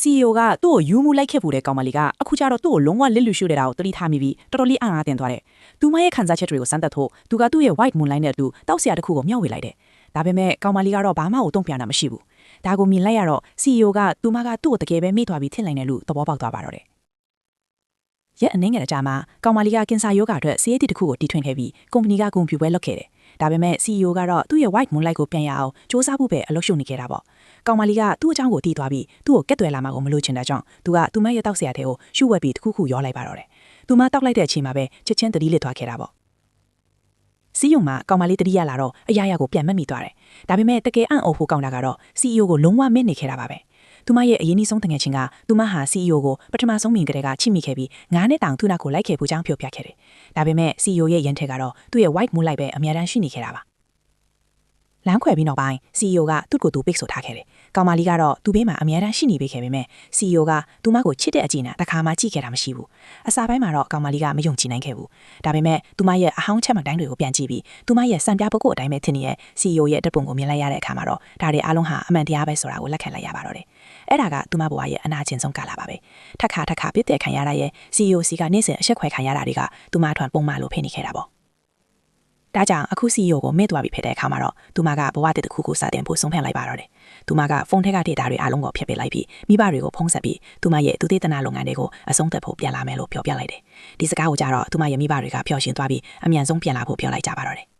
CEO ကသူ့ကိုယူမှုလိုက်ခဲ့ဖို့တဲ့ကောင်မလေးကအခုကျတော့သူ့ကိုလုံးဝလစ်လူရှုနေတာကိုတတိထားမိပြီးတော်တော်လေးအံ့အားသင့်သွားတယ်။သူမရဲ့ခံစားချက်တွေကိုစမ်းသပ်ဖို့သူကသူ့ရဲ့ white moonlight နဲ့အတူတောက်ဆရာတစ်ခုကိုမျှဝေလိုက်တယ်။ဒါပေမဲ့ကောင်မလေးကတော့ဘာမှကိုတုံ့ပြန်တာမရှိဘူး။ဒါကိုမြင်လိုက်ရတော့ CEO ကသူမကသူ့ကိုတကယ်ပဲမေ့သွားပြီးထင်နိုင်တယ်လို့သဘောပေါက်သွားပါတော့တယ်။ရက်အနေငယ်အကြာမှာကောင်မလေးကကင်ဆာယောဂအတွက်ဆေးရည်တစ်ခုကိုတီထွင်ခဲ့ပြီးကုမ္ပဏီကဂုဏ်ပြုပွဲလုပ်ခဲ့တယ်။ဒါပေမဲ့ CEO ကတော့သူ့ရဲ့ white moonlight ကိုပြန်ရအောင်စူးစမ်းဖို့ပဲအလုပ်ရှုပ်နေခဲ့တာပေါ့။ကောင်မလေးကသူ့အကြောင်းကိုတီးသွားပြီးသူ့ကိုကက်သွယ်လာမှာကိုမလို့ချင်တဲ့ကြောင့်သူကသူမရဲ့တောက်ဆရာတဲ့ကိုရှုဝက်ပြီးတစ်ခုခုရောလိုက်ပါတော့တယ်။သူမတောက်လိုက်တဲ့အချိန်မှာပဲချက်ချင်းတတိလစ်သွားခဲ့တာပေါ့။စီယုံမှာကောင်မလေးတတိယလာတော့အရာရာကိုပြန်မက်မိသွားတယ်။ဒါပေမဲ့တကယ်အံ့ဩဖို့ကောင်းတာကတော့ CEO ကိုလုံးဝမင်းနေခဲ့တာပါပဲ။သူမရဲ့အရင်ဆုံးတငယ်ချင်းကသူမဟာ CEO ကိုပထမဆုံးမြင်ကြတဲ့ကချစ်မိခဲ့ပြီး9နှစ်တောင်သူ့နောက်ကိုလိုက်ခဲ့ဖို့ကြောင်းပြောပြခဲ့တယ်။ဒါပေမဲ့ CEO ရဲ့ရန်ထက်ကတော့သူ့ရဲ့ white moonlight ပဲအများတန်းရှိနေခဲ့တာပါ။လမ်းခွဲပြီးနောက်ပိုင်း CEO ကသူ့ကိုသူပိတ်ဆို့ထားခဲ့တယ်။ကောင်မလေးကတော့သူ့ဘေးမှာအများတန်းရှိနေပေးခဲ့ပေမဲ့ CEO ကသူမကိုချစ်တဲ့အကြည့်နဲ့တခါမှကြည့်ခဲ့တာမရှိဘူး။အစာပိုင်းမှာတော့ကောင်မလေးကမယုံကြည်နိုင်ခဲ့ဘူး။ဒါပေမဲ့သူမရဲ့အဟောင်းချက်မှတ်တိုင်းတွေကိုပြန်ကြည့်ပြီးသူမရဲ့စံပြပုဂ္ဂိုလ်အတိုင်းပဲထင်နေတဲ့ CEO ရဲ့တပ်ပုံကိုမြင်လိုက်ရတဲ့အခါမှာတော့ဒါတွေအားလုံးဟာအမှန်တရားပဲဆိုတာကိုလက်ခံလိုက်ရပါတော့တယ်။အဲ့ဒါကသူမဘဝရဲ့အနာကျင်ဆုံးကာလပါပဲ။ထက်ခါပြစ်တဲ့ခံရတာရဲ့ CEO စီကနေ့စဉ်အဆက်ခွဲခံရတာတွေကသူမထွန်းပုံမှန်လို့ဖိနေခဲ့တာပေါ့။ဒါကြောင့်အခု CEO ကိုမေ့သွားပြီဖြစ်တဲ့အခါမှာတော့သူမကဘဝတစ်ခုကိုစတင်ဖို့ဆုံးဖြတ်လိုက်ပါတော့တယ်။သူမကဖုန်းထဲကဒေတာတွေအားလုံးကိုဖျက်ပစ်လိုက်ပြီးမိဘတွေကိုဖုန်းဆက်ပြီးသူမရဲ့သူသေသနာလုပ်ငန်းတွေကိုအဆုံးသတ်ဖို့ပြန်လာမယ်လို့ပြောပြလိုက်တယ်။ဒီစကားကိုကြတော့သူမရဲ့မိဘတွေကပျော်ရွှင်သွားပြီးအမြန်ဆုံးပြန်လာဖို့ပြောလိုက်ကြပါတော့တယ်။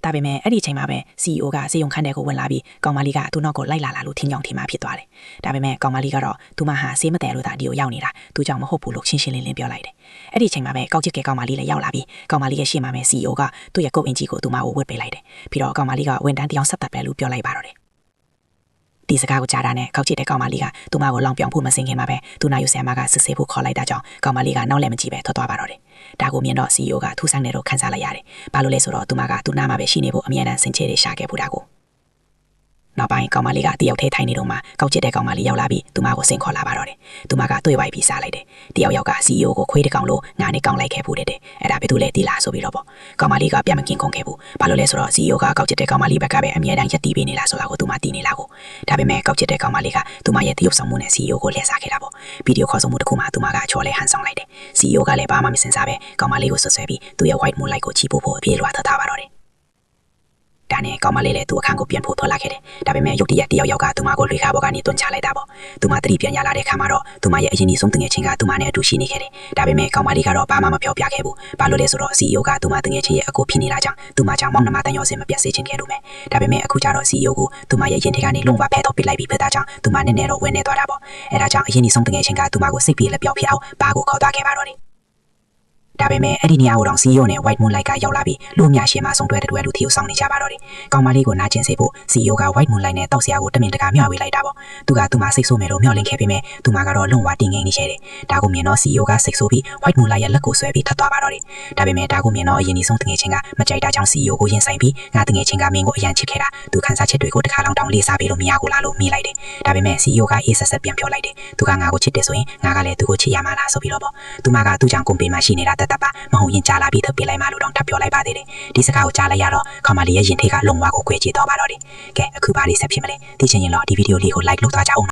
ဒါပေမဲ့အဲ့ဒီချိန်မှာပဲ CEO ကစေယုံခန်းတဲ့ကိုဝင်လာပြီးကောင်မလေးကသူ့နောက်ကိုလိုက်လာလို့ထင်ကြောင်ထင်မှဖြစ်သွားတယ်။ဒါပေမဲ့ကောင်မလေးကတော့သူမဟာဆေးမတည်လို့ဒါဒီကိုရောက်နေတာသူကြောင့်မဟုတ်ဘူးလို့ရှင်းလင်းပြောလိုက်တယ်။အဲ့ဒီချိန်မှာပဲကောက်ချစ်ကဲကောင်မလေးလည်းရောက်လာပြီးကောင်မလေးရဲ့ရှေ့မှာပဲ CEO ကသူ့ရဲ့ကုတ်အင်ကြီးကိုသူမကိုဝတ်ပေးလိုက်တယ်။ပြီးတော့ကောင်မလေးကဝန်တန်းတယောက်ဆက်သက်ပဲလို့ပြောလိုက်ပါတော့တယ်။ဒီစကားကိုကြားတာနဲ့ကောက်ချစ်တဲ့ကောင်မလေးကသူမကိုလောင်ပြောင်ဖို့မစင်ခင်မှာပဲသူနာယူဆရာမကစစ်ဆေးဖို့ခေါ်လိုက်တာကြောင့်ကောင်မလေးကနောက်လည်းမကြည့်ပဲထွက်သွားပါတော့တယ်။ဒါကိုမြင်တော့ CEO ကထူးဆန်းတယ်လို့ခန်းစားလိုက်ရတယ်။ဘာလို့လဲဆိုတော့သူမကသူနာမှာပဲရှိနေဖို့အမြဲတမ်းစင်ချေတွေရှာခဲ့ဖို့ဒါကိုနောက်ပိုင်းကောင်မလေးကတယောက်ထဲထိုင်နေတော့မှကောက်ချစ်တဲ့ကောင်မလေးရောက်လာပြီးသူမကိုစင်ခေါ်လာပါတော့တယ်။သူမကတွေ့ဝိုက်ပြီးစားလိုက်တယ်။တယောက်က CEO ကိုခွေးတကောင်လို့ငါနဲ့ကောင်းလိုက်ခဲ့ဖို့တဲ့။အဲ့ဒါဘယ်သူလဲတီလာဆိုပြီးတော့ပေါ့။ကောင်မလေးကပြန်မကင်ကုန်ခဲ့ဘူး။ဘာလို့လဲဆိုတော့ CEO ကကောက်ချစ်တဲ့ကောင်မလေးဘက်ကပဲအမြဲတမ်းရက်တီးပေးနေလားဆိုတာကိုသူမသိနေလားကို။ဒါပေမဲ့ကောက်ချစ်တဲ့ကောင်မလေးကသူမရဲ့တရုပ်ဆောင်မှုနဲ့ CEO ကိုလှည့်စားခဲ့တာပေါ့။ဗီဒီယိုခေါ်ဆိုမှုတစ်ခုမှသူမကချော်လဲဟန်ဆောင်လိုက်တယ်။ CEO ကလည်းဘာမှမစင်စားပဲကောင်မလေးကိုဆွဆွဲပြီးသူ့ရဲ့ white moonlight ကိုချီပို့ဖို့အပြေးလွှာထားပါတော့တယ်။ဒါနဲ့ကောင်မလေးလည်းသူ့အခန်းကိုပြန်ဖို့ထွက်လာခဲ့တယ်။ဒါပေမဲ့ရုတ်တရက်တယောက်ကသူမကိုလွှေခါပေါ်ကနေတွန်းချလိုက်တာပေါ့။သူမတတိပြန်ရလာတဲ့ခါမှာတော့သူမရဲ့အရင်ဆုံးတငယ်ချင်းကသူမနဲ့အတူရှိနေခဲ့တယ်။ဒါပေမဲ့ကောင်မလေးကတော့ဘာမှမပြောပြခဲ့ဘူး။ဘာလို့လဲဆိုတော့ CEO ကသူမတငယ်ချင်းရဲ့အကိုဖြစ်နေတာကြောင့်သူမကြောင့်မောင်နှမတန်ရောစင်မပြတ်စေချင်ခဲ့လို့မယ်။ဒါပေမဲ့အခုကျတော့ CEO ကိုသူမရဲ့ရင်ထဲကနေလုံးဝဖဲထုတ်ပစ်လိုက်ပြီးဖြစ်တာကြောင့်သူမနဲ့တော့ဝင်းနေသွားတာပေါ့။အဲဒါကြောင့်အရင်ဆုံးတငယ်ချင်းကသူမကိုစိတ်ပြေလက်ပြောက်ဖြစ်အောင်ဘာကိုခေါ်သွားခဲ့ပါတော့တယ်။ဒါပေမဲ့အဲ့ဒီနေရာကိုတော့ CEO နဲ့ white moonlight ကရောက်လာပြီးလူအများရှေ့မှာဆုံတွေ့တဲ့တူလူထီကိုစောင့်နေကြပါတော့တယ်။ကောင်မလေးကိုနာကျင်စေဖို့ CEO က white moonlight နဲ့တောက်ဆရာကိုတမင်တကာမျှဝေလိုက်တာပေါ့။သူမစိတ်ဆိုးမယ်လို့မျှော်လင့်ခဲ့ပေမဲ့သူမကတော့လုံးဝတင်ငိမ့်နေခဲ့တယ်။ဒါကိုမြင်တော့ CEO ကစိတ်ဆိုးပြီး white moonlight ရဲ့လက်ကိုဆွဲပြီးထပ်သွားပါတော့တယ်။ဒါပေမဲ့ဒါကိုမြင်တော့အရင်ဆုံးတငယ်ချင်းကမကြိုက်တာကြောင့် CEO ကိုရင်ဆိုင်ပြီးငါတငယ်ချင်းကမင်းကိုအရန်ချစ်ခဲ့တာသူခန်းစားချက်တွေကိုတခါလောင်တောင်လေးစားပေးလို့မရဘူးလားလို့မိလိုက်တယ်။ဒါပေမဲ့ CEO ကအေးဆက်ပြန်ပြောလိုက်တယ်။သူကငါကိုချစ်တယ်ဆိုရင်ငါကလည်းသူကိုချစ်ရမှာလားဆိုပြီးတော့ပေါ့။သူမကသူ့ကြောင့်ကွန်ပင်မှာရှိနေတာတတ်ပါမဟုတ်ရင်ကြားလာပြီးထပ်ပြလိုက်မှလို့တော့ထပ်ပြောလိုက်ပါသေးတယ်။ဒီစကားကိုကြားလိုက်ရတော့ကောင်မလေးရဲ့ရင်ထဲကလုံဝါကိုခွဲကြည့်တော့ပါတော့တယ်။ကဲအခုဘာလေးဆက်ဖြစ်မလဲ။သိချင်ရင်တော့ဒီဗီဒီယိုလေးကို like လုပ်သွားကြအောင်